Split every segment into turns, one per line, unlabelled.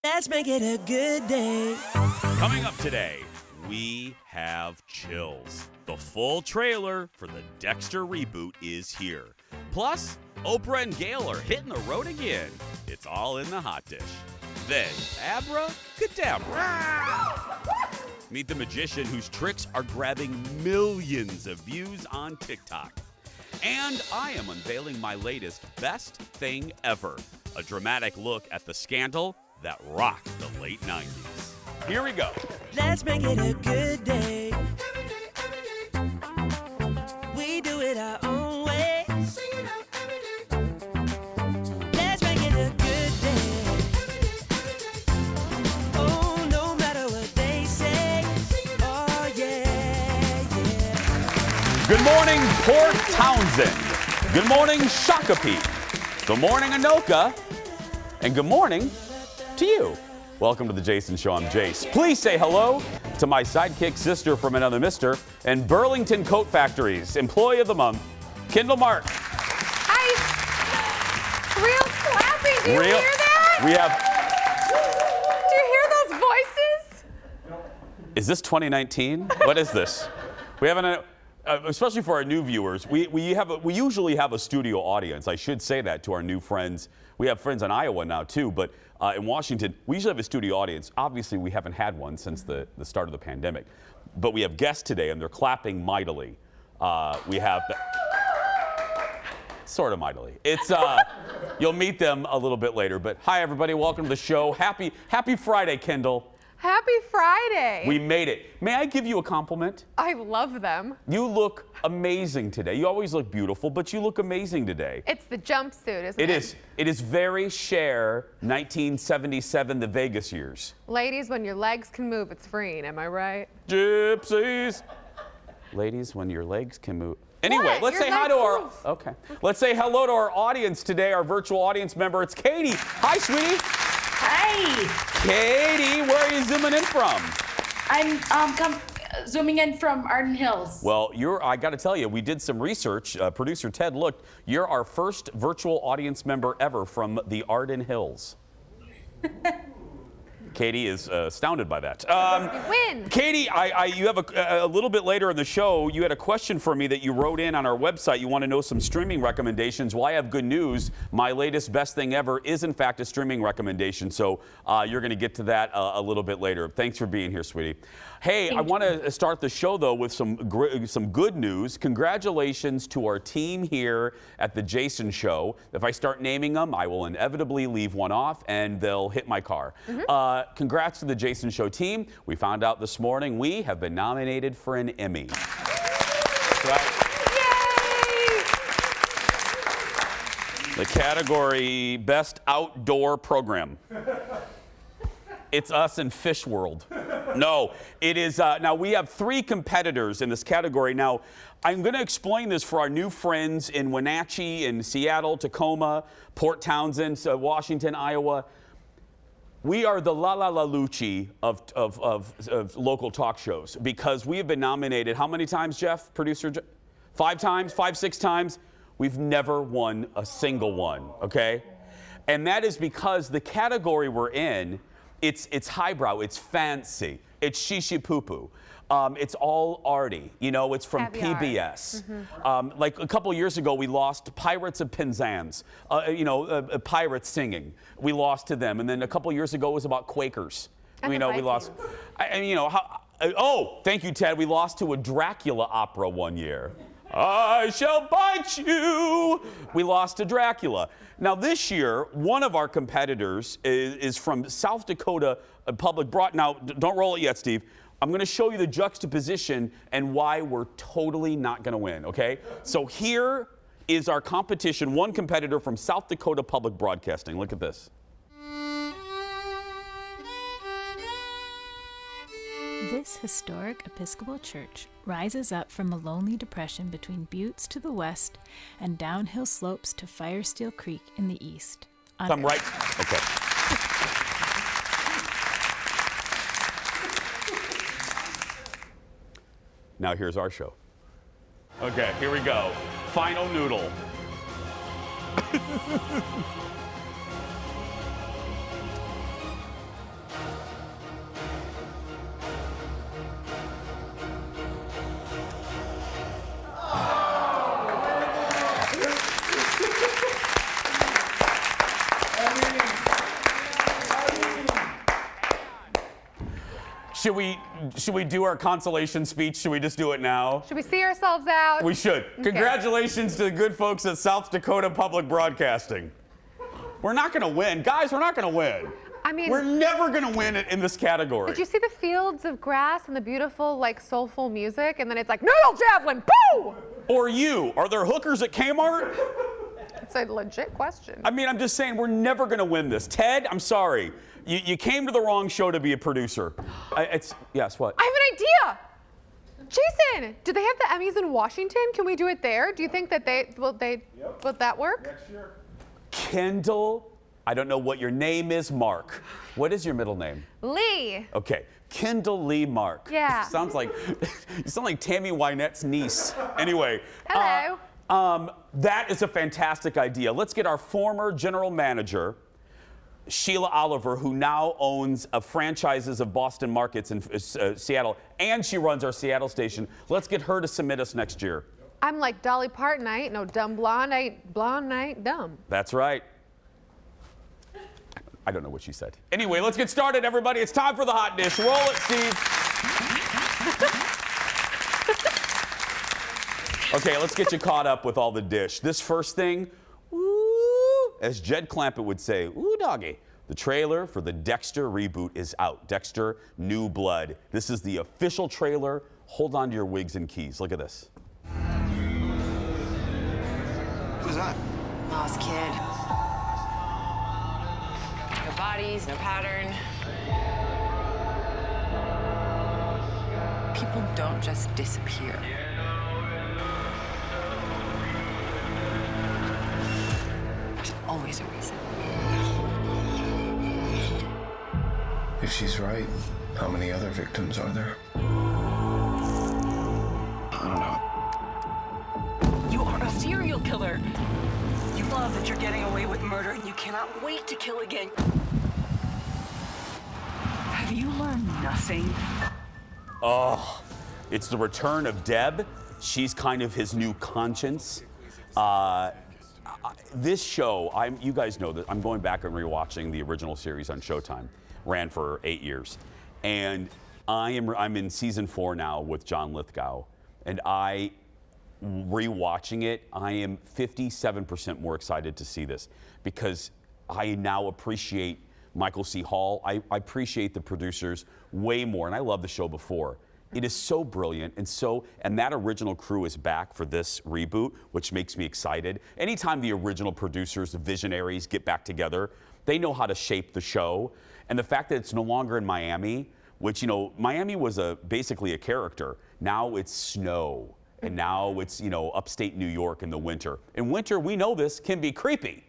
Let's make it a good day.
Coming up today, we have Chills. The full trailer for the Dexter reboot is here. Plus, Oprah and Gayle are hitting the road again. It's all in the hot dish. Then, Abracadabra. Meet the magician whose tricks are grabbing millions of views on TikTok. And I am unveiling my latest best thing ever. A dramatic look at the scandal that rocked the late 90s. Here we go.
Let's make it a good day. We do it our own way. Let's make it a good day. Oh, no matter what they say. Oh, yeah, yeah.
Good morning, Port Townsend. Good morning, Shakopee. Good morning, Anoka. And good morning to you. Welcome to the Jason Show. I'm Jace. Please say hello to my sidekick sister from another mister and Burlington Coat Factory's Employee of the Month, Kendall Mark.
Hi. Real clapping. Do you hear that?
We have.
Do you hear those voices?
Is this 2019? What is this? We have especially for our new viewers, we usually have a studio audience. I should say that to our new friends. We have friends in Iowa now too, but in Washington, we usually have a studio audience. Obviously, we haven't had one since the start of the pandemic, but we have guests today, and they're clapping mightily. We have sort of mightily. It's you'll meet them a little bit later. But hi, everybody, welcome to the show. Happy Friday, Kendall.
Happy Friday.
We made it. May I give you a compliment?
I love them.
You look amazing today. You always look beautiful, but you look amazing today.
It's the jumpsuit, isn't it?
It is. It is very Cher 1977, the Vegas years.
Ladies, when your legs can move, it's freeing. Am I right?
Gypsies. Ladies, when your legs can move. Anyway,
What?
let's
Your
say hi
legs
to our.
move.
Okay. Let's say hello to our audience today, our virtual audience member. It's Katie. Hi, sweetie.
Hi,
Katie, where are you zooming in from?
I'm zooming in from Arden Hills.
Well, I got to tell you, we did some research. Producer Ted looked. You're our first virtual audience member ever from the Arden Hills. Katie is astounded by that.
You win.
Katie, you have a little bit later in the show, you had a question for me that you wrote in on our website. You want to know some streaming recommendations. Well, I have good news. My latest best thing ever is, in fact, a streaming recommendation. So you're going to get to that a little bit later. Thanks for being here, sweetie. Hey, I want to start the show, though, with some good news. Congratulations to our team here at the Jason Show. If I start naming them, I will inevitably leave one off, and they'll hit my car. Congrats to the Jason Show team. We found out this morning we have been nominated for an Emmy. That's right.
Yay!
The category Best Outdoor Program. It's us in Fish World. No, it is. Now, we have 3 competitors in this category. Now, I'm going to explain this for our new friends in Wenatchee, in Seattle, Tacoma, Port Townsend, Washington, Iowa. We are the La La La Lucci of local talk shows because we have been nominated how many times, Jeff, producer? 5 times, 5, 6 times. We've never won a single one, okay? And that is because the category we're in, it's highbrow, it's fancy, it's shishi poo poo. It's all arty, you know, it's from
Caviar.
PBS. Like a couple years ago, we lost Pirates of Penzance, pirates singing. We lost to them. And then a couple years ago, it was about Quakers.
And
we
the
lost.
Vikings.
Thank you, Ted. We lost to a Dracula opera one year. I shall bite you. We lost to Dracula. Now this year, one of our competitors is from South Dakota Public Broad. Now, don't roll it yet, Steve. I'm going to show you the juxtaposition and why we're totally not going to win, okay? So here is our competition, one competitor from South Dakota Public Broadcasting. Look at this.
This historic Episcopal church rises up from a lonely depression between buttes to the west and downhill slopes to Firesteel Creek in the east.
Come right. Okay. Now here's our show. Okay, here we go. Final noodle. Should we do our consolation speech? Should we just do it now?
Should we see ourselves out?
We should.
Okay.
Congratulations to the good folks at South Dakota Public Broadcasting. We're not going to win. Guys, we're not going to win.
I mean,
we're never going to win in this category.
did you see the fields of grass and the beautiful, like, soulful music? And then it's like, noodle javelin, boo!
Or you. Are there hookers at Kmart?
It's a legit question.
I mean, I'm just saying we're never going to win this. Ted, I'm sorry. You came to the wrong show to be a producer. Yes, what?
I have an idea. Jason, do they have the Emmys in Washington? Can we do it there? Do you think that will that work?
Next year.
Kendall, I don't know what your name is, Mark. What is your middle name?
Lee.
Okay, Kendall Lee Mark.
Yeah.
Sounds like you sound like Tammy Wynette's niece. Anyway.
Hello.
That is a fantastic idea. Let's get our former general manager, Sheila Oliver, who now owns franchises of Boston markets in Seattle, and she runs our Seattle station. Let's get her to submit us next year.
I'm like Dolly Parton. I ain't no dumb blonde. I ain't dumb.
That's right. I don't know what she said. Anyway, let's get started, everybody. It's time for the hot dish. Roll it, Steve. Okay, let's get you caught up with all the dish. This first thing, ooh, as Jed Clampett would say, ooh, doggy. The trailer for the Dexter reboot is out. Dexter New Blood. This is the official trailer. Hold on to your wigs and keys. Look at this.
Who's that?
Lost kid. No bodies, no pattern. People don't just disappear. There's always a reason.
If she's right, how many other victims are there?
I don't know.
You are a serial killer. You love that you're getting away with murder and you cannot wait to kill again. Have you learned nothing?
Oh, it's the return of Deb. She's kind of his new conscience. This show, you guys know that I'm going back and rewatching the original series on Showtime. Ran for 8 years. And I'm in season 4 now with John Lithgow. And rewatching it, I am 57% more excited to see this because I now appreciate Michael C. Hall. I appreciate the producers way more, and I love the show before. It is so brilliant, and that original crew is back for this reboot, which makes me excited. Anytime the original producers, the visionaries get back together, they know how to shape the show. And the fact that it's no longer in Miami, which, Miami was basically a character. Now it's snow, and now it's, upstate New York in the winter. In winter, we know this can be creepy,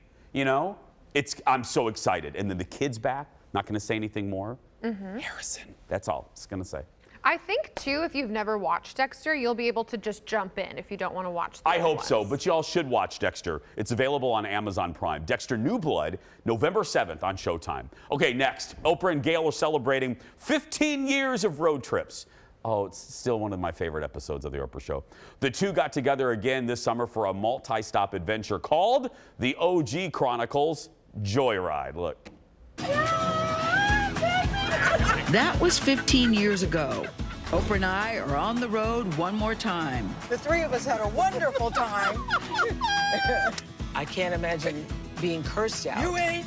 I'm so excited. And then the kid's back. Not going to say anything more. Mm-hmm. Harrison. That's all I was going to say.
I think, too, if you've never watched Dexter, you'll be able to just jump in if you don't want to watch the
I
other
hope
ones.
so, but y'all should watch Dexter. It's available on Amazon Prime. Dexter New Blood, November 7th on Showtime. Okay, next, Oprah and Gayle are celebrating 15 years of road trips. Oh, it's still one of my favorite episodes of The Oprah Show. The two got together again this summer for a multi-stop adventure called The OG Chronicles Joyride. Look.
That was 15 years ago. Oprah and I are on the road one more time.
The three of us had a wonderful time. I can't imagine being cursed out. You ain't.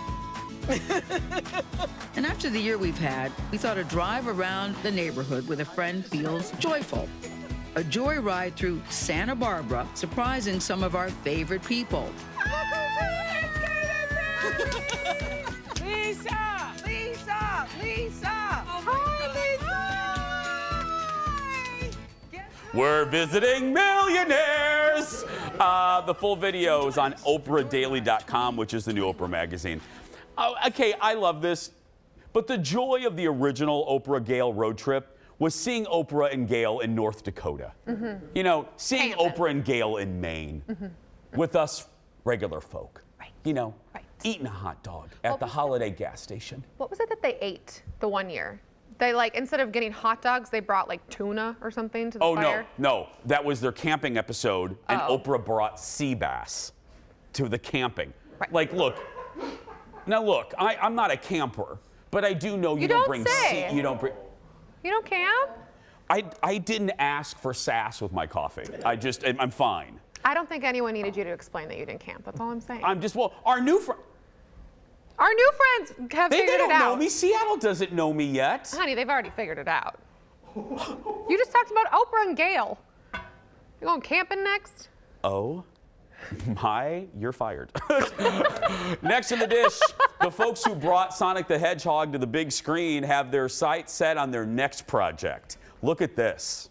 And after the year we've had, we thought a drive around the neighborhood with a friend feels joyful. A joyride through Santa Barbara, surprising some of our favorite people.
Lisa! Lisa! Lisa! Hi, Lisa!
We're visiting millionaires. The full video is on OprahDaily.com, which is the new Oprah magazine. Okay, I love this, but the joy of the original Oprah Gayle road trip was seeing Oprah and Gayle in North Dakota. Mm-hmm. Seeing Oprah and Gayle in Maine with us regular folk.
Right.
Eating a hot dog at the Holiday gas station.
What was it that they ate the one year? They instead of getting hot dogs, they brought tuna or something to the fire?
No. That was their camping episode, and Oprah brought sea bass to the camping.
Right.
Look, I'm not a camper, but I do know you
don't
bring
say.
you don't bring.
You don't camp?
I didn't ask for sass with my coffee. I'm fine.
I don't think anyone needed you to explain that you didn't camp. That's all I'm saying.
Our new friends
have
they
figured it
don't
out.
know me. Seattle doesn't know me yet.
Honey, they've already figured it out. You just talked about Oprah and Gayle. You going camping next?
Oh my, you're fired. Next in the dish, the folks who brought Sonic the Hedgehog to the big screen have their sights set on their next project. Look at this.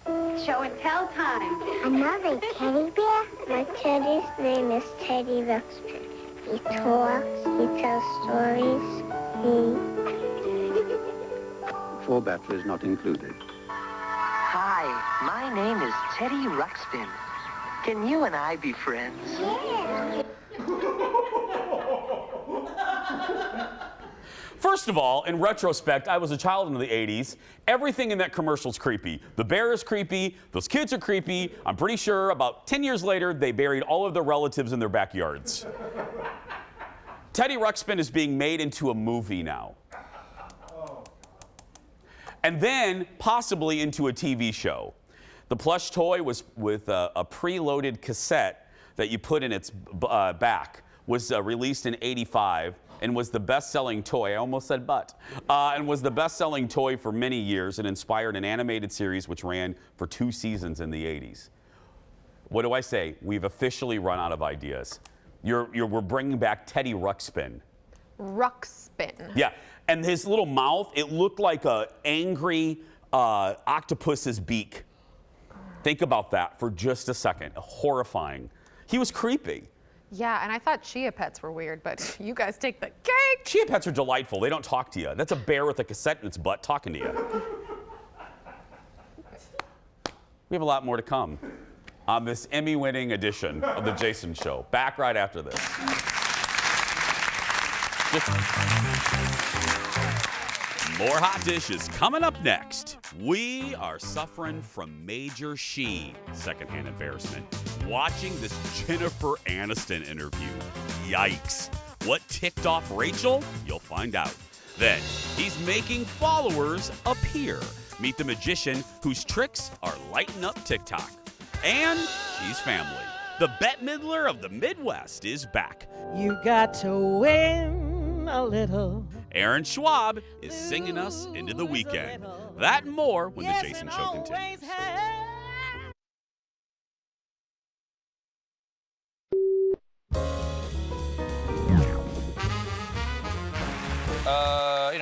Show and tell time. Another teddy bear? My teddy's name is Teddy Ruxpin. He talks, he tells stories,
Full batteries not included.
Hi, my name is Teddy Ruxpin. Can you and I be friends?
Yeah.
First of all, in retrospect, I was a child in the 80s. Everything in that commercial's creepy. The bear is creepy. Those kids are creepy. I'm pretty sure about 10 years later, they buried all of their relatives in their backyards. Teddy Ruxpin is being made into a movie now. And then possibly into a TV show. The plush toy was with a preloaded cassette that you put in its back. Was released in '85 and was the best-selling toy. I almost said but. And was the best-selling toy for many years and inspired an animated series which ran for 2 seasons in the '80s. What do I say? We've officially run out of ideas. We're bringing back Teddy Ruxpin.
Ruxpin.
Yeah, and his little mouth, it looked like a angry octopus's beak. Think about that for just a second. Horrifying. He was creepy.
Yeah, and I thought chia pets were weird, but you guys take the cake.
Chia pets are delightful. They don't talk to you. That's a bear with a cassette in its butt talking to you. We have a lot more to come on this Emmy-winning edition of The Jason Show. Back right after this. More hot dishes coming up next. We are suffering from major secondhand embarrassment. Watching this Jennifer Aniston interview. Yikes. What ticked off Rachel? You'll find out. Then, he's making followers appear. Meet the magician whose tricks are lighting up TikTok. And she's family. The Bette Midler of the Midwest is back.
You got to win a little.
Aaron Schwab is singing us into the weekend. That and more when The Jason Show continues.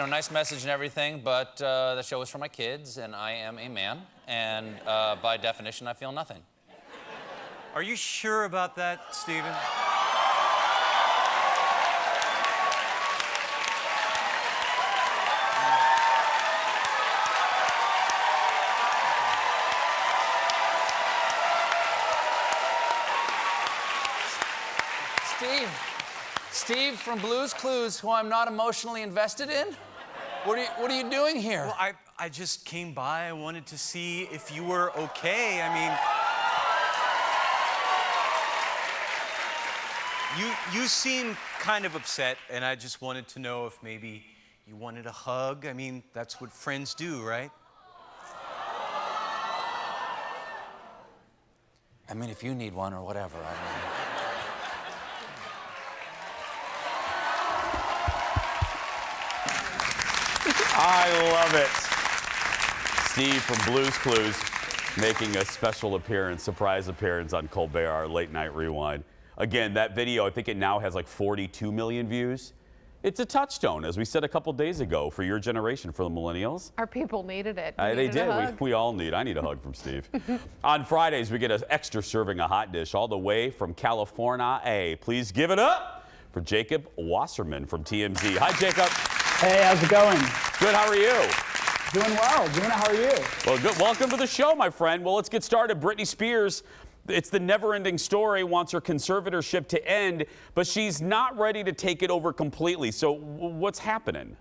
Nice message and everything, but the show is for my kids, and I am a man, and by definition, I feel nothing.
Are you sure about that, Stephen?
Steve from Blue's Clues, who I'm not emotionally invested in? What are you doing here?
Well, I just came by. I wanted to see if you were okay. I mean, you seem kind of upset, and I just wanted to know if maybe you wanted a hug. I mean, that's what friends do, right?
I mean, if you need one or whatever, I mean.
I love it. Steve from Blue's Clues making a special appearance, surprise appearance on Colbert, our late night rewind. Again, that video, I think it now has like 42 million views. It's a touchstone, as we said a couple days ago, for your generation, for the millennials.
Our people needed it.
They did. We all need. I need a hug from Steve. On Fridays, we get an extra serving of hot dish all the way from California. Please give it up for Jacob Wasserman from TMZ. Hi, Jacob.
Hey, how's it going?
Good, how are you?
Doing well. How are you?
Well, good. Welcome to the show, my friend. Well, let's get started. Britney Spears, it's the never-ending story, wants her conservatorship to end, but she's not ready to take it over completely. So what's happening?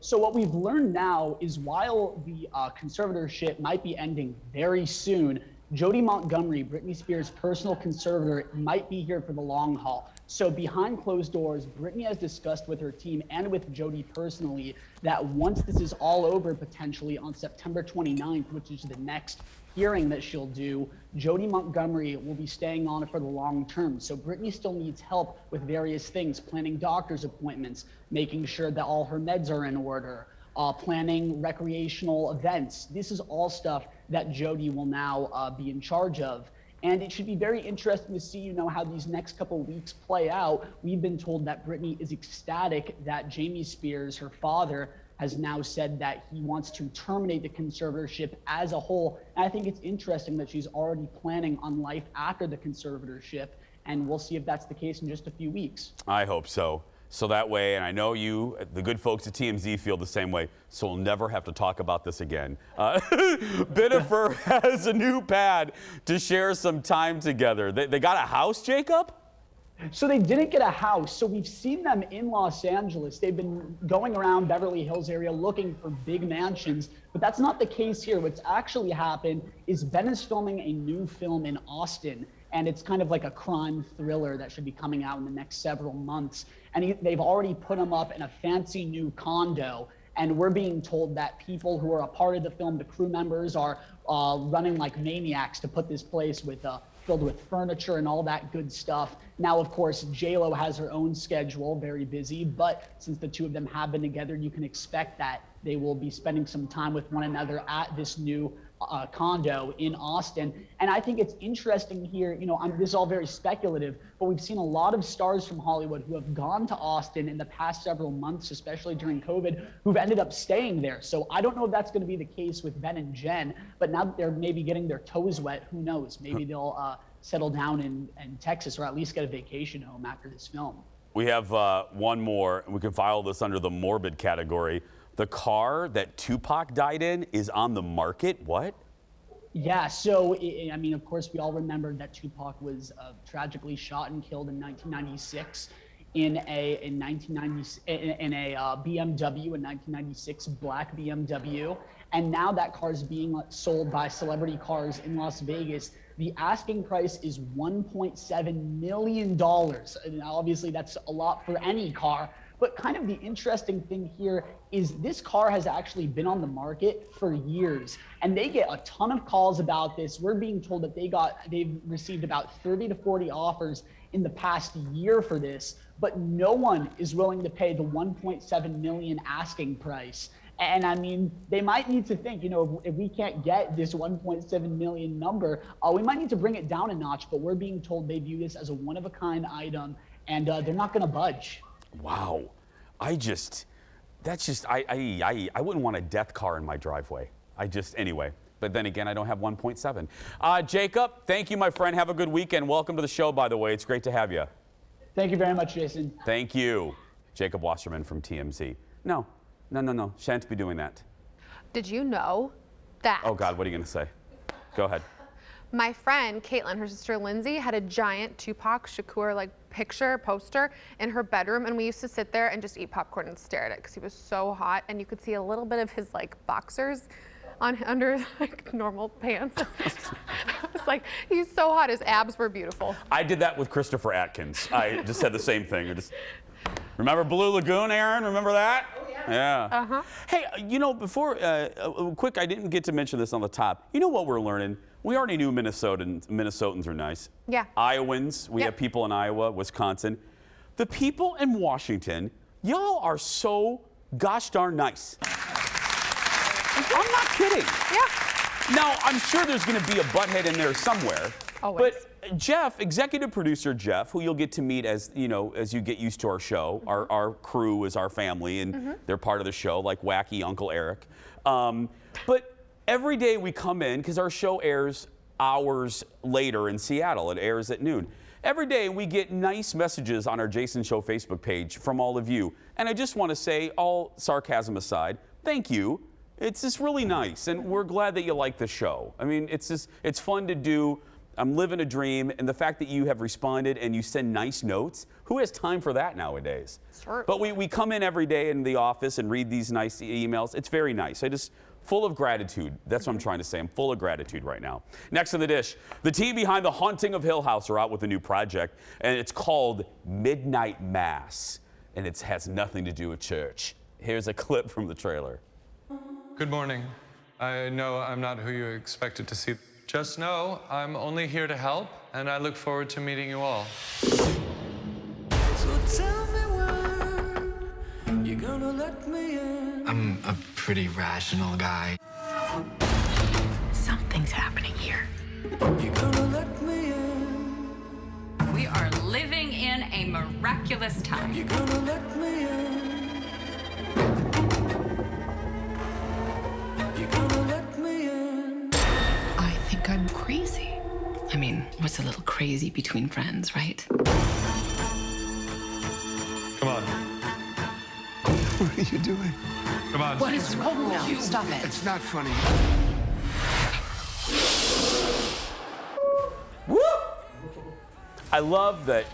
So what we've learned now is while the conservatorship might be ending very soon, Jody Montgomery, Britney Spears' personal conservator, might be here for the long haul. So behind closed doors, Britney has discussed with her team and with Jodi personally that once this is all over, potentially on September 29th, which is the next hearing that she'll do, Jodi Montgomery will be staying on for the long term. So Britney still needs help with various things, planning doctor's appointments, making sure that all her meds are in order, planning recreational events. This is all stuff that Jodi will now be in charge of. And it should be very interesting to see, how these next couple weeks play out. We've been told that Britney is ecstatic that Jamie Spears, her father, has now said that he wants to terminate the conservatorship as a whole. And I think it's interesting that she's already planning on life after the conservatorship. And we'll see if that's the case in just a few weeks.
I hope so. So that way, and I know you, the good folks at TMZ, feel the same way, so we'll never have to talk about this again. Binifer has a new pad to share some time together. They got a house, Jacob?
So they didn't get a house. So we've seen them in Los Angeles. They've been going around Beverly Hills area looking for big mansions, but that's not the case here. What's actually happened is Ben is filming a new film in Austin, and it's kind of like a crime thriller that should be coming out in the next several months. And they've already put him up in a fancy new condo. And we're being told that people who are a part of the film, the crew members, are running like maniacs to put this place with filled with furniture and all that good stuff. Now, of course, J-Lo has her own schedule, very busy, but since the two of them have been together, you can expect that they will be spending some time with one another at this new condo in Austin. And I think it's interesting here, this is all very speculative, but we've seen a lot of stars from Hollywood who have gone to Austin in the past several months, especially during COVID, who've ended up staying there. So I don't know if that's going to be the case with Ben and Jen, but now that they're maybe getting their toes wet, who knows? Maybe they'll settle down in Texas, or at least get a vacation home after this film.
We have one more, and we can file this under the morbid category. The car that Tupac died in is on the market. What?
Yeah, so, of course, we all remember that Tupac was tragically shot and killed in 1996 in a BMW, a 1996 black BMW. And now that car is being sold by Celebrity Cars in Las Vegas. The asking price is $1.7 million. And obviously, that's a lot for any car. But kind of the interesting thing here is this car has actually been on the market for years, and they get a ton of calls about this. We're being told that they've received about 30 to 40 offers in the past year for this, but no one is willing to pay the $1.7 million asking price. And they might need to think, if we can't get this 1.7 million number, we might need to bring it down a notch, but we're being told they view this as a one-of-a-kind item, and they're not going to budge.
Wow. I wouldn't want a death car in my driveway. Anyway. But then again, I don't have 1.7. Jacob, thank you, my friend. Have a good weekend. Welcome to the show, by the way. It's great to have you.
Thank you very much, Jason.
Thank you. Jacob Wasserman from TMZ. No. Shan't be doing that.
Did you know that?
Oh, God, what are you going to say? Go ahead.
My friend, Caitlin, her sister Lindsay, had a giant Tupac Shakur poster in her bedroom, and we used to sit there and just eat popcorn and stare at it because he was so hot, and you could see a little bit of his boxers under normal pants. It's he's so hot, his abs were beautiful.
I did that with Christopher Atkins. I just said the same thing. Remember Blue Lagoon, Aaron? Remember that? Oh, yeah. Yeah.
Uh-huh.
Hey, before, quick, I didn't get to mention this on the top. You know what we're learning? We already knew Minnesotans are nice.
Yeah.
Iowans, we have people in Iowa, Wisconsin. The people in Washington, y'all are so gosh darn nice. I'm not kidding.
Yeah.
Now, I'm sure there's going to be a butthead in there somewhere.
Always.
But Jeff, executive producer Jeff, who you'll get to meet as you get used to our show, our crew is our family, and they're part of the show, like wacky Uncle Eric. But every day we come in, because our show airs hours later in Seattle. It airs at noon. Every day we get nice messages on our Jason Show Facebook page from all of you. And I just want to say, all sarcasm aside, thank you. It's just really nice, and we're glad that you like the show. It's fun to do I'm living a dream, and the fact that you have responded and you send nice notes, who has time for that nowadays?
Sure.
But we come in every day in the office and read these nice emails. It's very nice. Full of gratitude. That's what I'm trying to say. I'm full of gratitude right now. Next on the dish, the team behind The Haunting of Hill House are out with a new project, and it's called Midnight Mass, and it has nothing to do with church. Here's a clip from the trailer.
Good morning. I know I'm not who you expected to see. Just know I'm only here to help, and I look forward to meeting you all.
So tell me when you're gonna let me in.
I'm a pretty rational guy.
Something's happening here.
You're gonna let me in.
We are living in a miraculous time.
You're gonna let me in. You're gonna let me in.
I think I'm crazy. I mean, what's a little crazy between friends, right?
Come on.
What are you doing?
Come on.
What is wrong with you? Stop it.
It's not funny.
Woo! I love that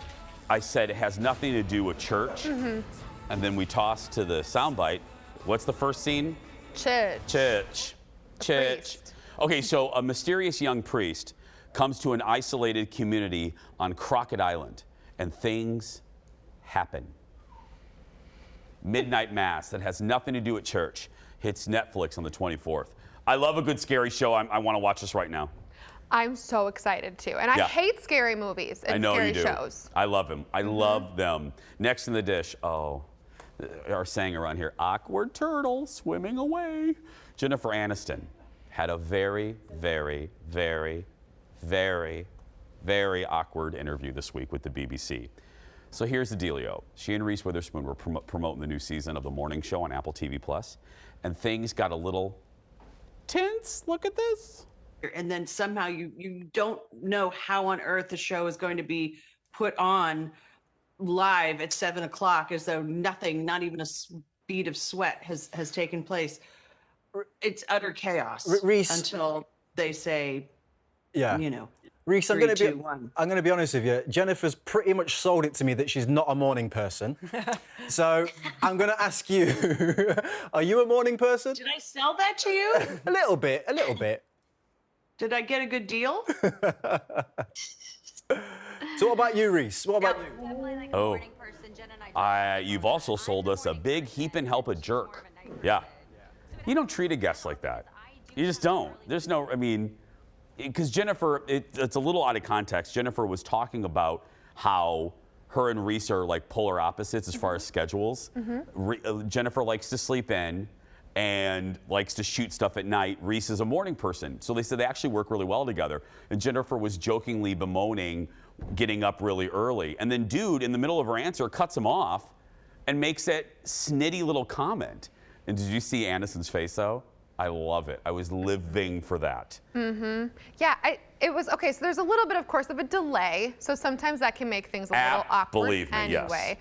I said it has nothing to do with church, and then we tossed to the soundbite. What's the first scene?
Church.
Church. Okay, so a mysterious young priest comes to an isolated community on Crockett Island, and things happen. Midnight Mass, that has nothing to do with church, hits Netflix on the 24th. I love a good scary show. I want to watch this right now.
I'm so excited too. And I hate scary movies and
I know
scary
you do.
shows.
I love them. I love them. Next in the dish, our saying around here, awkward turtle swimming away. Jennifer Aniston had a very, very, very, very, very awkward interview this week with the BBC. So here's the dealio. She and Reese Witherspoon were promoting the new season of The Morning Show on Apple TV+, and things got a little tense. Look at this.
And then somehow you don't know how on earth the show is going to be put on live at 7 o'clock as though nothing, not even a bead of sweat has taken place. It's utter chaos until they say, you know,
Reese, I'm
3,
going
2, 1.
to be honest with you. Jennifer's pretty much sold it to me that she's not a morning person. So I'm going to ask you, are you a morning person?
Did I sell that to you?
A little bit.
Did I get a good deal?
So what about you, Reese? What about you?
Oh, you've also sold us a big heap and help a jerk. Yeah. You don't treat a guest like that. You just don't. There's no, I mean, because Jennifer, it's a little out of context. Jennifer was talking about how her and Reese are like polar opposites as far as schedules. Jennifer likes to sleep in and likes to shoot stuff at night. Reese is a morning person. So they said they actually work really well together. And Jennifer was jokingly bemoaning getting up really early. And then dude, in the middle of her answer, cuts him off and makes that snitty little comment. And did you see Aniston's face though? I love it. I was living for that.
Yeah, it was, okay, so there's a little bit, of course, of a delay. So sometimes that can make things a little awkward
believe me,
anyway.
yes.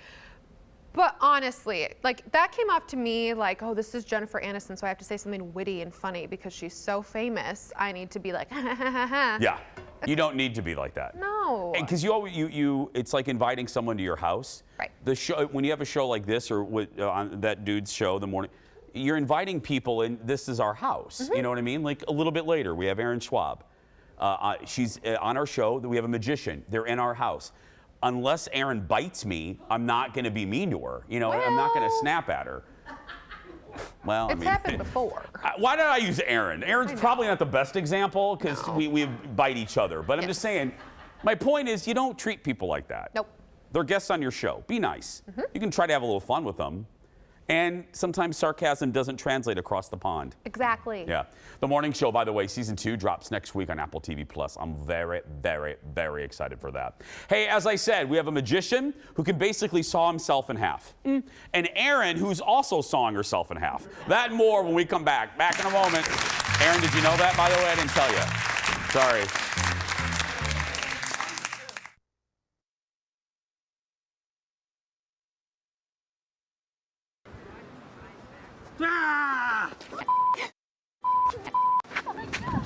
But honestly, like that came off to me like, oh, this is Jennifer Aniston, so I have to say something witty and funny because she's so famous. I need to be like, ha ha ha ha.
Yeah, you don't need to be like that.
No.
Because it's like inviting someone to your house.
Right.
The show, when you have a show like this or on that dude's show, The Morning, you're inviting people and this is our house. You know what I mean? Like a little bit later, we have Erin Schwab. She's on our show. We have a magician. They're in our house. Unless Erin bites me, I'm not going to be mean to her. You know, I'm not going to snap at her. Well,
it's happened before.
Why did I use Erin? Erin's probably not the best example because we bite each other. But I'm just saying, my point is you don't treat people like that.
Nope.
They're guests on your show. Be nice. You can try to have a little fun with them. And sometimes sarcasm doesn't translate across the pond.
Exactly.
Yeah. The Morning Show, by the way, season 2 drops next week on Apple TV+. I'm very, very, very excited for that. Hey, as I said, we have a magician who can basically saw himself in half. And Erin, who's also sawing herself in half. That and more when we come back. Back in a moment. Erin, did you know that, by the way? I didn't tell you. Sorry.
Ah!
Oh my God!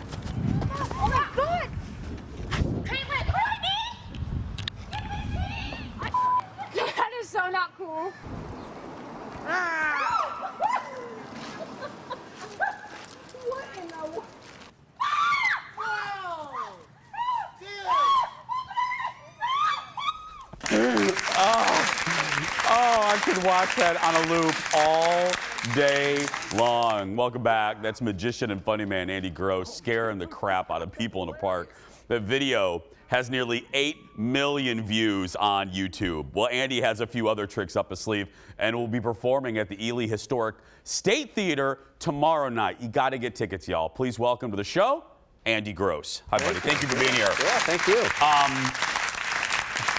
watch that on a loop all day long. Welcome back. That's magician and funny man Andy Gross scaring the crap out of people in a park. The video has nearly 8 million views on YouTube. Well, Andy has a few other tricks up his sleeve and will be performing at the Ely Historic State Theater tomorrow night. You got to get tickets, y'all. Please welcome to the show, Andy Gross. Hi, buddy. Thank you for being here.
Yeah, thank you.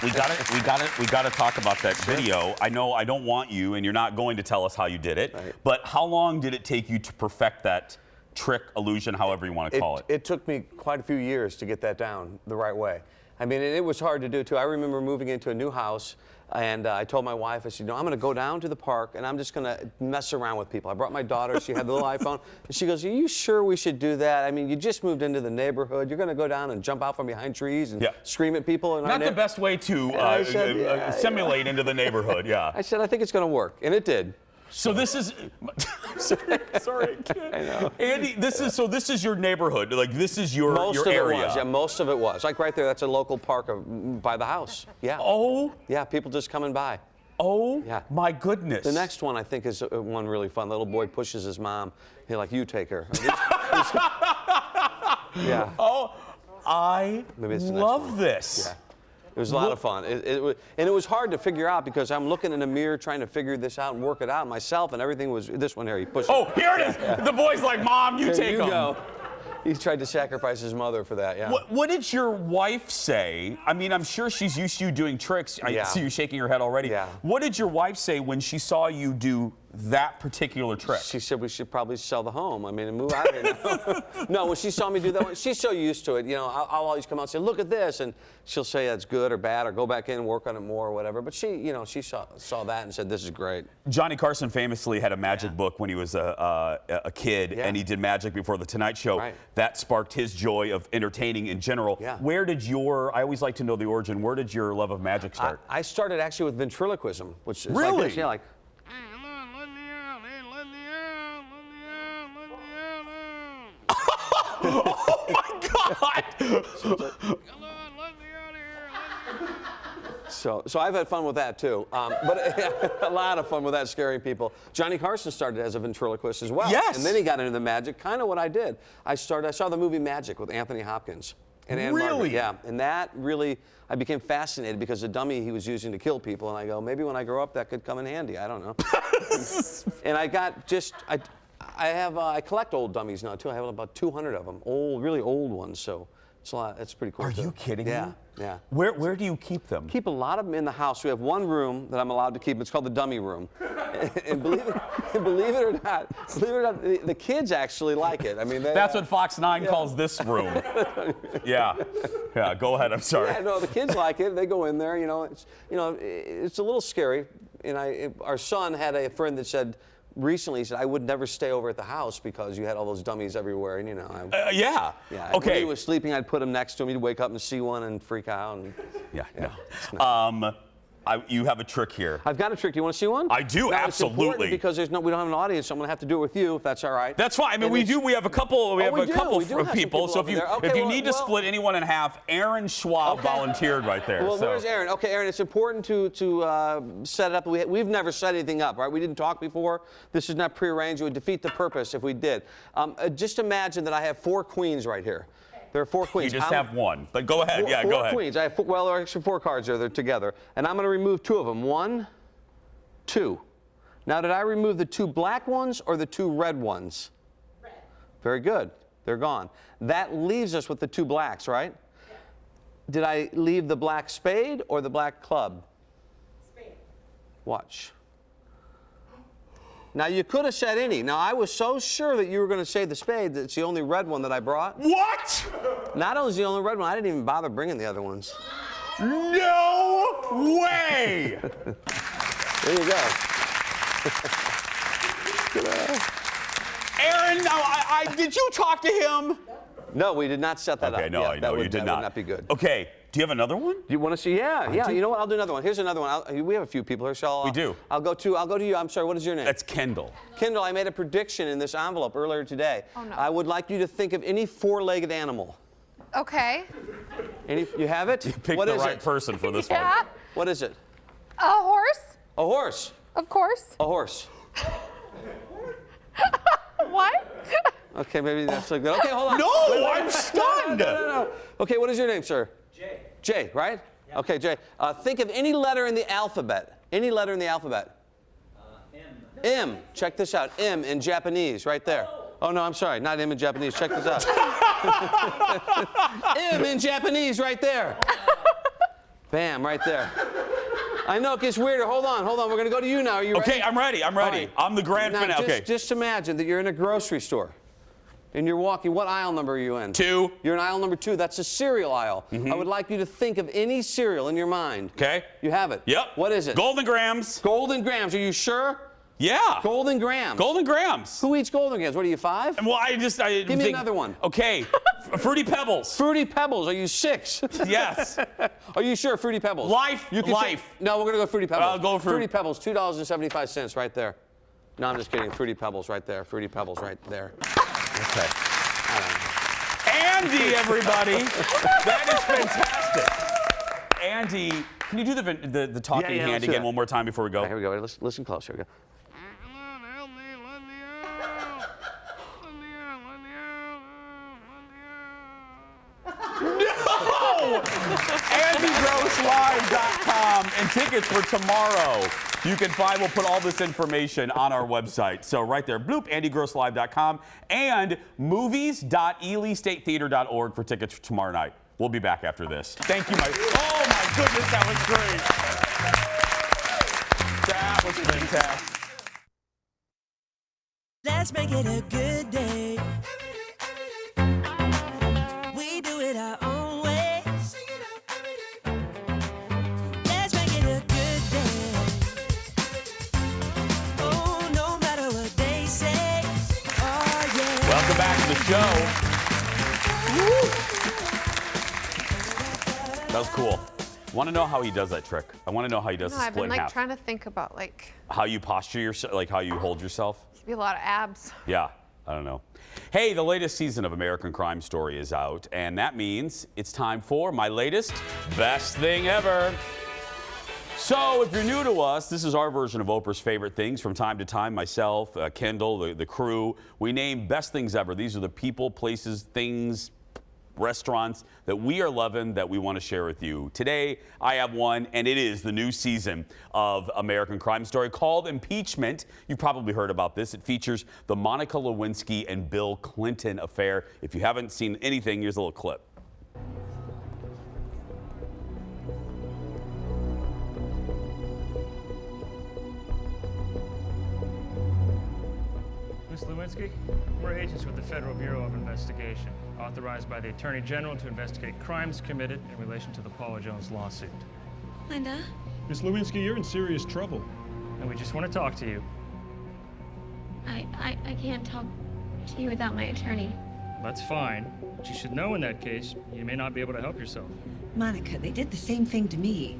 We got to talk about that video. I know I don't want you, and you're not going to tell us how you did it.
Right.
But how long did it take you to perfect that trick, illusion, however you want to call it?
It took me quite a few years to get that down the right way. I mean, it was hard to do too. I remember moving into a new house, and I told my wife, I said, I'm going to go down to the park, and I'm just going to mess around with people. I brought my daughter. She had the little iPhone. And she goes, are you sure we should do that? I mean, you just moved into the neighborhood. You're going to go down and jump out from behind trees and scream at people. And
not the best way to simulate into the neighborhood, yeah.
I said, I think it's going to work, and it did.
So this is, sorry,
I know.
Andy, this is your neighborhood. Like, this is your area.
Most of it was, yeah, most of it was. Like right there, that's a local park by the house. Yeah.
Oh.
Yeah, people just coming by.
Oh, yeah. My goodness.
The next one, I think, is one really fun. The little boy pushes his mom. He's like, you take her. Yeah.
Oh, I love this.
Yeah. It was a lot of fun. And it was hard to figure out because I'm looking in the mirror trying to figure this out and work it out myself, and everything was this one here. He pushed.
Oh, here it is. Yeah. The boy's like, Mom, you take him.
Go. He tried to sacrifice his mother for that, yeah.
What did your wife say? I mean, I'm sure she's used to you doing tricks. I see you shaking your head already.
Yeah.
What did your wife say when she saw you do that particular trick?
She said we should probably sell the home. I mean, and move out of here. No, when she saw me do that one, she's so used to it. You know, I'll always come out and say, look at this. And she'll say that's good or bad or go back in and work on it more or whatever. But she, you know, she saw that and said, this is great.
Johnny Carson famously had a magic book when he was a kid, and he did magic before The Tonight Show.
Right.
That sparked his joy of entertaining in general.
Yeah.
Where did I always like to know the origin, where did your love of magic start?
I started actually with ventriloquism, which is
really?
like this, yeah, like.
Oh my God!
So I've had fun with that too, but a lot of fun with that, scaring people. Johnny Carson started as a ventriloquist as well.
Yes.
And then he got into the magic, kind of what I did. I saw the movie Magic with Anthony Hopkins and Anne Margaret. Yeah, and that really, I became fascinated because the dummy he was using to kill people, and I go, maybe when I grow up that could come in handy, I don't know. And I got I collect old dummies now too. I have about 200 of them, really old ones. So it's a lot. It's pretty cool.
Are you kidding me?
Yeah.
Where do you keep them?
Keep a lot of them in the house. We have one room that I'm allowed to keep. It's called the dummy room. And believe it or not, the kids actually like it. I mean,
that's what Fox 9 calls this room. Yeah. Go ahead. I'm sorry.
Yeah, no, the kids like it. They go in there. It's a little scary. And our son had a friend that said. Recently, he said, I would never stay over at the house because you had all those dummies everywhere, and
yeah.
Okay. When he was sleeping, I'd put him next to him. He'd wake up and see one and freak out. And,
no. You have a trick here.
I've got a trick. Do you want to see one?
I do, absolutely.
It's important because we don't have an audience, so I'm going to have to do it with you, if that's all right.
That's fine. I mean, we have a couple. We have a couple of people. So if you need to split anyone in half, Aaron Schwab volunteered right there.
Well, there's Aaron. Okay, Aaron, it's important to set it up. We've never set anything up, right? We didn't talk before. This is not prearranged. It would defeat the purpose if we did. Just imagine that I have 4 queens right here. There are 4 queens.
You just have one, but go ahead.
Four
go ahead.
4 queens. I have there are actually 4 cards there. They're together, and I'm going to remove 2 of them. 1, 2. Now, did I remove the 2 black ones or the 2 red ones? Red. Very good. They're gone. That leaves us with the 2 blacks, right? Yeah. Did I leave the black spade or the black club? Spade. Watch. Now, you could have said any. Now, I was so sure that you were going to say the spade that it's the only red one that I brought.
What?
Not only is the only red one, I didn't even bother bringing the other ones.
No way!
There you go.
Aaron, did you talk to him?
No, we did not set that up.
Okay, no, I know you did not.
That would not be good.
Okay. Do you have another one?
Do you want to see? Yeah. You know what? I'll do another one. Here's another one. We have a few people here, so
we do.
I'll go to you. I'm sorry. What is your name?
That's Kendall.
Kendall, I made a prediction in this envelope earlier today.
Oh, no.
I would like you to think of any 4-legged animal.
Okay.
You have it?
You picked the right person for this one.
Yeah.
What is it?
A horse.
A horse.
Of course.
A horse.
What?
Okay, maybe that's so good. Okay, hold on.
No, I'm stunned.
No. Okay, what is your name, sir? Jay. Jay, right? Yeah. Okay, Jay. Think of any letter in the alphabet. Any letter in the alphabet.
M.
M. Check this out. M in Japanese, right there. Oh, no, I'm sorry. Not M in Japanese. Check this out. M in Japanese, right there. Bam, right there. I know it gets weirder. Hold on. We're going to go to you now. Are you ready?
Okay, I'm ready. Right. I'm the grand
now,
finale. Okay.
Just imagine that you're in a grocery store. And you're walking. What aisle number are you in?
2.
You're in aisle number 2. That's a cereal aisle. I would like you to think of any cereal in your mind.
Okay.
You have it?
Yep.
What is it?
Golden Grams.
Golden Grams. Are you sure?
Yeah.
Golden Grams.
Golden Grams.
Who eats Golden Grams? What are you, 5?
Well, Give
me another one.
Okay. Fruity Pebbles.
Fruity Pebbles. Are you 6?
Yes.
Are you sure? Fruity Pebbles.
Life.
No, we're going to go Fruity Pebbles.
I'll go for
Fruity Pebbles. $2.75 right there. No, I'm just kidding. Fruity Pebbles right there. Fruity Pebbles right there. Okay.
Andy, everybody. That is fantastic. Andy, can you do the talking hand again one more time before we go?
Here we go. Listen close. Here we go.
No! AndyGrossLive.com and tickets for tomorrow. You can find, we'll put all this information on our website. So right there, bloop, AndyGrossLive.com and movies.elystatetheater.org for tickets for tomorrow night. We'll be back after this. Thank you, oh my goodness, that was great. That was fantastic.
Let's make it a good day. We do it our own way. Let's make it a good day. Oh, no matter what they say. Oh, yeah.
Welcome back to the show. Woo. That was cool. Want to know how he does that trick? I want to know how he does the
I've
split
been
in
like
half.
trying to think about like
How you posture yourself, like how you hold yourself.
be a lot of abs.
Yeah, I don't know. Hey, the latest season of American Crime Story is out, and that means it's time for my latest Best Thing Ever. So if you're new to us, this is our version of Oprah's favorite things. From time to time, myself, Kendall, the crew, we name Best Things Ever. These are the people, places, things, restaurants that we are loving that we want to share with you. Today, I have one, and it is the new season of American Crime Story called Impeachment. You've probably heard about this. It features the Monica Lewinsky and Bill Clinton affair. If you haven't seen anything, here's a little clip.
Ms. Lewinsky, we're agents with the Federal Bureau of Investigation, authorized by the Attorney General to investigate crimes committed in relation to the Paula Jones lawsuit.
Linda?
Ms. Lewinsky, you're in serious trouble. And we just want to talk to you.
I can't talk to you without my attorney.
That's fine. But you should know in that case, you may not be able to help yourself.
Monica, they did the same thing to me.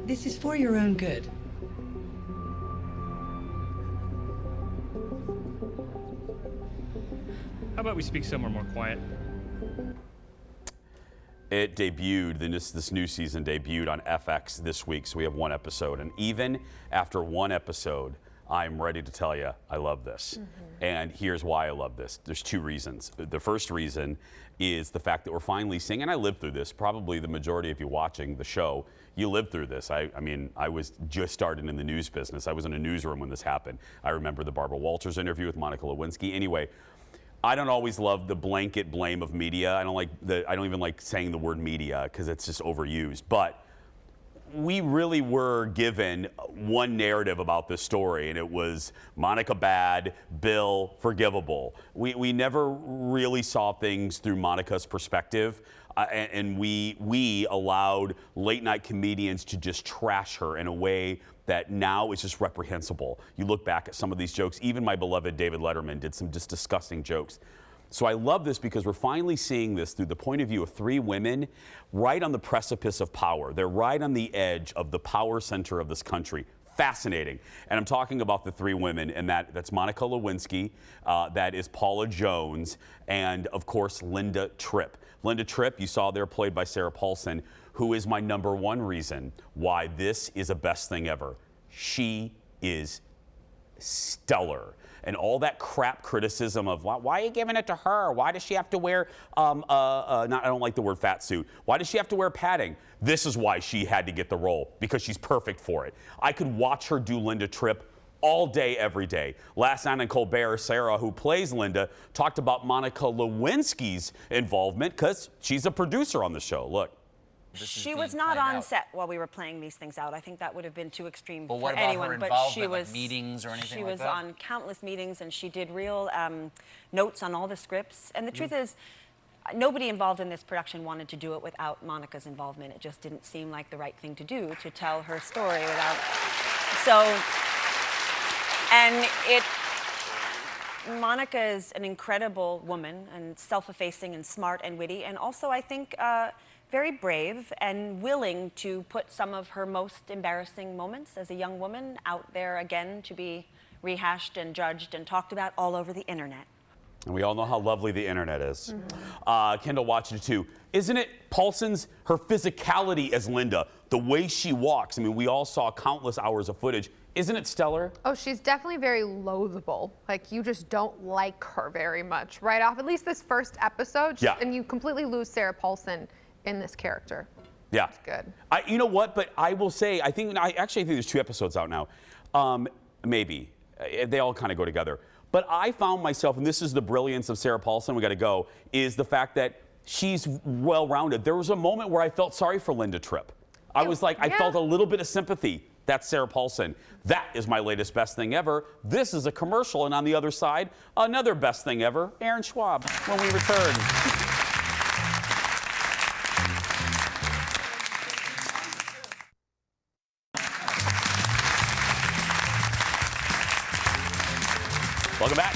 This is for your own good.
How about we speak somewhere more quiet?
It debuted, this new season debuted on FX this week, so we have one episode. And even after one episode, I'm ready to tell you I love this. And here's why I love this. There's two reasons. The first reason is the fact that we're finally seeing, and I lived through this, probably the majority of you watching the show, you lived through this. I mean, I was just starting in the news business. I was in a newsroom when this happened. I remember the Barbara Walters interview with Monica Lewinsky. Anyway, I don't always love the blanket blame of media. I don't even like saying the word media because it's just overused. But we really were given one narrative about this story, and it was Monica bad, Bill forgivable. We never really saw things through Monica's perspective, and we allowed late night comedians to just trash her in a way that now is just reprehensible. You look back at some of these jokes, even my beloved David Letterman did some just disgusting jokes. So I love this because we're finally seeing this through the point of view of three women right on the precipice of power. They're right on the edge of the power center of this country. Fascinating. And I'm talking about the three women, and that's Monica Lewinsky, that is Paula Jones, and of course, Linda Tripp. Linda Tripp, you saw there, played by Sarah Paulson, who is my #1 reason why this is a best thing ever. She is stellar. And all that crap criticism of why are you giving it to her? Why does she have to wear, I don't like the word fat suit. Why does she have to wear padding? This is why she had to get the role, because she's perfect for it. I could watch her do Linda Tripp all day, every day. Last night on Colbert, Sarah, who plays Linda, talked about Monica Lewinsky's involvement because she's a producer on the show. Look.
She was not on set while we were playing these things out. I think that would have been too extreme
But
for
what about
anyone.
her
But
involvement,
she was
like meetings or anything
She
like
was
that?
on countless meetings, and she did real notes on all the scripts. And the truth is, nobody involved in this production wanted to do it without Monica's involvement. It just didn't seem like the right thing to do, to tell her story without. So, and Monica is an incredible woman and self-effacing and smart and witty, and also I think very brave and willing to put some of her most embarrassing moments as a young woman out there again to be rehashed and judged and talked about all over the internet.
And we all know how lovely the internet is. Kendall watched it too. Isn't it Paulson's, her physicality as Linda, the way she walks? I mean, we all saw countless hours of footage. Isn't it stellar?
Oh, she's definitely very loathable. Like, you just don't like her very much right off, at least this first episode.
Yeah.
And you completely lose Sarah Paulson in this character.
Yeah.
It's good.
You know what? But I will say, I actually think there's 2 episodes out now. Maybe. They all kind of go together. But I found myself, and this is the brilliance of Sarah Paulson, we got to go, is the fact that she's well-rounded. There was a moment where I felt sorry for Linda Tripp. I was like, I felt a little bit of sympathy. That's Sarah Paulson. That is my latest best thing ever. This is a commercial, and on the other side, another best thing ever, Aaron Schwab, when we return. Welcome back.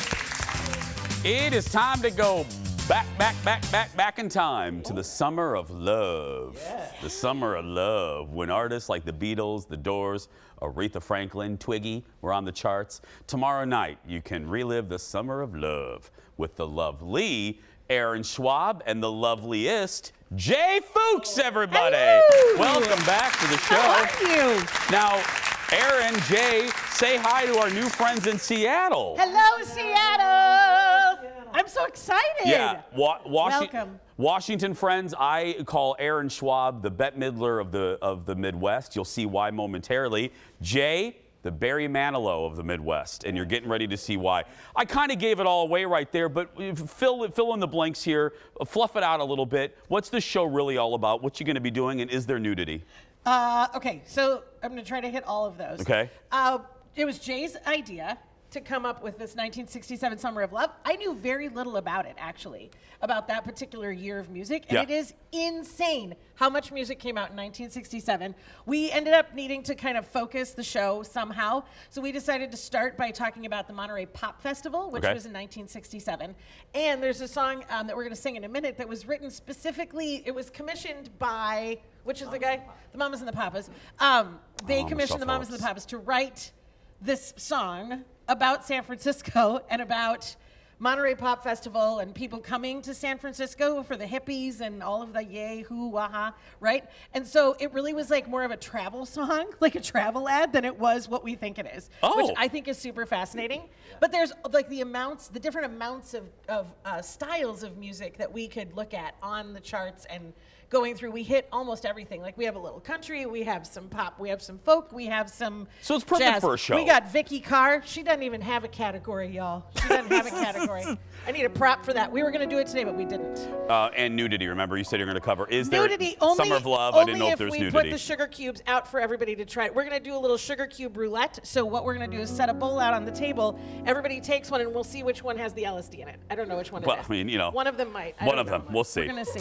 It is time to go back in time to the summer of love. Yeah. The summer of love, when artists like the Beatles, the Doors, Aretha Franklin, Twiggy were on the charts. Tomorrow night, you can relive the summer of love with the lovely Aaron Schwab and the loveliest Jay Fuchs, everybody.
Hello.
Welcome back to the show.
How are you?
Now, Aaron, Jay, say hi to our new friends in Seattle.
Hello, Seattle. I'm so excited.
Yeah,
Welcome.
Washington friends, I call Aaron Schwab the Bette Midler of the Midwest. You'll see why momentarily. Jay, the Barry Manilow of the Midwest, and you're getting ready to see why. I kind of gave it all away right there, but fill in the blanks here, fluff it out a little bit. What's the show really all about? What you going to be doing, and is there nudity?
Okay, so I'm going to try to hit all of those.
Okay.
It was Jay's idea to come up with this 1967 Summer of Love. I knew very little about it, actually, about that particular year of music. And it is insane how much music came out in 1967. We ended up needing to kind of focus the show somehow. So we decided to start by talking about the Monterey Pop Festival, which was in 1967. And there's a song that we're going to sing in a minute that was written specifically, it was commissioned by, which is the guy? The Mamas and the Papas. They commissioned the Mamas and the Papas to write this song about San Francisco and about Monterey Pop Festival and people coming to San Francisco for the hippies and all of the yay, hoo, waha, right? And so it really was like more of a travel song, like a travel ad, than it was what we think it is, which I think is super fascinating. But there's like the different amounts of styles of music that we could look at on the charts and going through. We hit almost everything. Like we have a little country, we have some pop, we have some folk, we have some
So it's perfect
jazz.
for a show.
We got Vicky Carr. She doesn't even have a category, y'all. She doesn't have a category. I need a prop for that. We were going to do it today, but we didn't.
And nudity, remember you said you're going to cover. Is
Nudity
there
only,
Summer of Love? I didn't know if there's
only if
nudity.
we put the sugar cubes out for everybody to try. We're going to do a little sugar cube roulette. So what we're going to do is set a bowl out on the table. Everybody takes one, and we'll see which one has the LSD in it. I don't know which one it is.
I mean, you know.
One of them might.
One of them. We'll see.
We're going to see.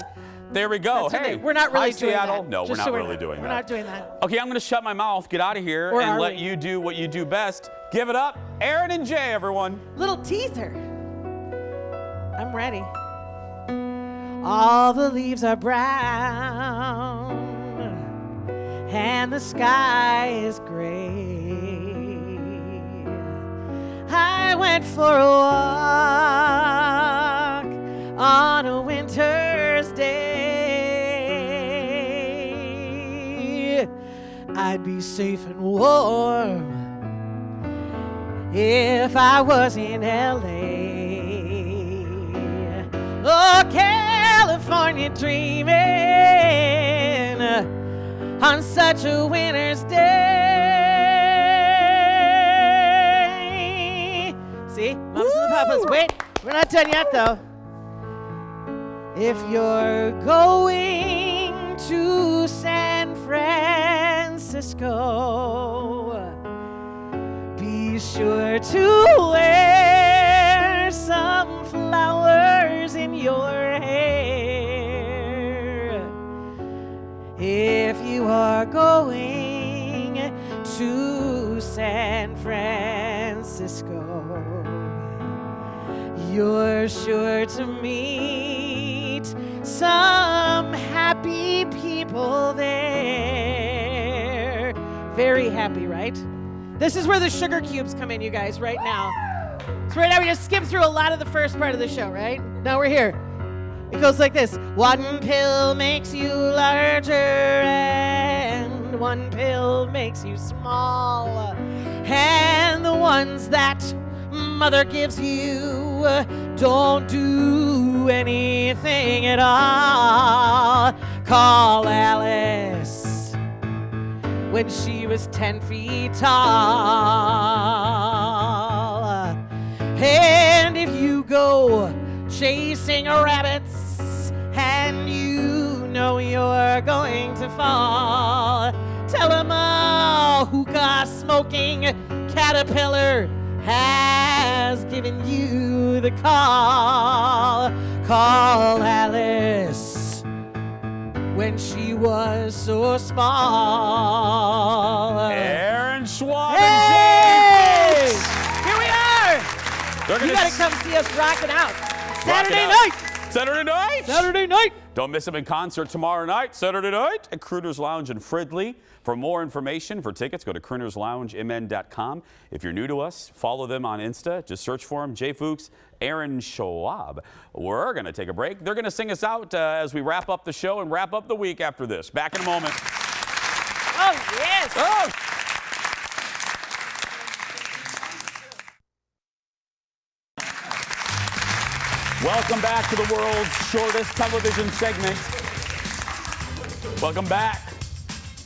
There we go.
That's
Hey,
okay. We're not really
hi,
doing
Seattle.
that.
No,
Just
we're not
so
really doing that.
We're not doing that.
Okay, I'm going to shut my mouth, get out of here,
Or
and
are
let
we?
you do what you do best. Give it up, Aaron and Jay, everyone.
Little teaser. I'm ready. All the leaves are brown and the sky is gray. I went for a walk on a winter's day. I'd be safe and warm if I was in LA. Oh, California dreaming on such a winter's day. See, Mums and the Papas. Wait, we're not done yet, though. If you're going to San Francisco, be sure to wear some flowers in your hair. If you are going to San Francisco, you're sure to meet some happy people there. Very happy, right? This is where the sugar cubes come in, you guys, right now. So right now we just skip through a lot of the first part of the show, right? Now we're here. It goes like this. One pill makes you larger and one pill makes you small. And the ones that mother gives you don't do anything at all. Call Alice when she was 10 feet tall. And if you go chasing rabbits and you know you're going to fall, tell them a hookah smoking caterpillar has given you the call. Call Alice when she was so small.
Aaron Schwab
Hey!
and James.
Here we are! You gotta come see us rocking out. Saturday night!
Saturday night!
Saturday night!
Don't miss them in concert tomorrow night, Saturday night, at Crooner's Lounge in Fridley. For more information, for tickets, go to croonersloungemn.com. If you're new to us, follow them on Insta. Just search for them, Jay Fuchs, Aaron Schwab. We're going to take a break. They're going to sing us out as we wrap up the show and wrap up the week after this. Back in a moment.
Oh, yes!
Oh! Welcome back to the world's shortest television segment. Welcome back.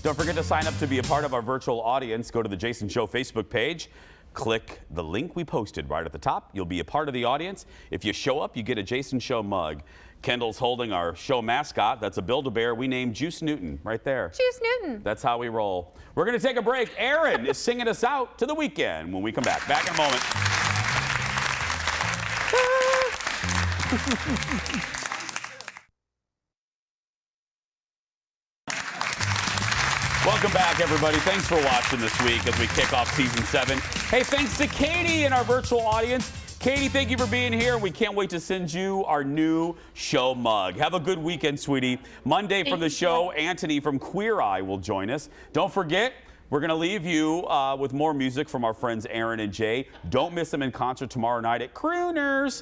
Don't forget to sign up to be a part of our virtual audience. Go to the Jason Show Facebook page. Click the link we posted right at the top. You'll be a part of the audience. If you show up, you get a Jason Show mug. Kendall's holding our show mascot. That's a Build-A-Bear we named Juice Newton right there.
Juice Newton.
That's how we roll. We're going to take a break. Aaron is singing us out to the weekend when we come back. Back in a moment. Welcome back, everybody. Thanks for watching this week as we kick off season 7. Hey, thanks to Katie in our virtual audience. Katie, thank you for being here. We can't wait to send you our new show mug. Have a good weekend, sweetie. Monday from the show, Anthony from Queer Eye will join us. Don't forget, we're going to leave you with more music from our friends Aaron and Jay. Don't miss them in concert tomorrow night at Crooners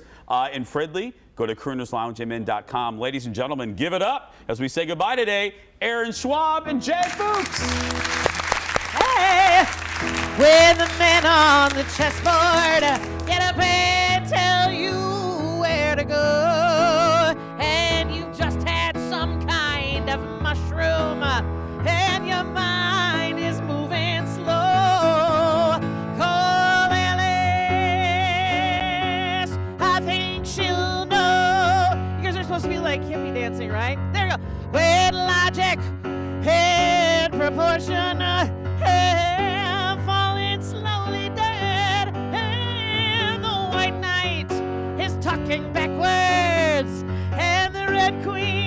in Fridley. Go to croonersloungemn.com. Ladies and gentlemen, give it up as we say goodbye today. Aaron Schwab and Jay Fuchs.
Hey! With the men on the chessboard, get up and tell you where to go. And you've just had some kind of mushroom, and your mind is moving slow. Call Alice, I think she'll know. You guys are supposed to be like hippie dancing, right? There you go. With logic and proportion, and falling slowly dead, and the white knight is talking backwards, and the red queen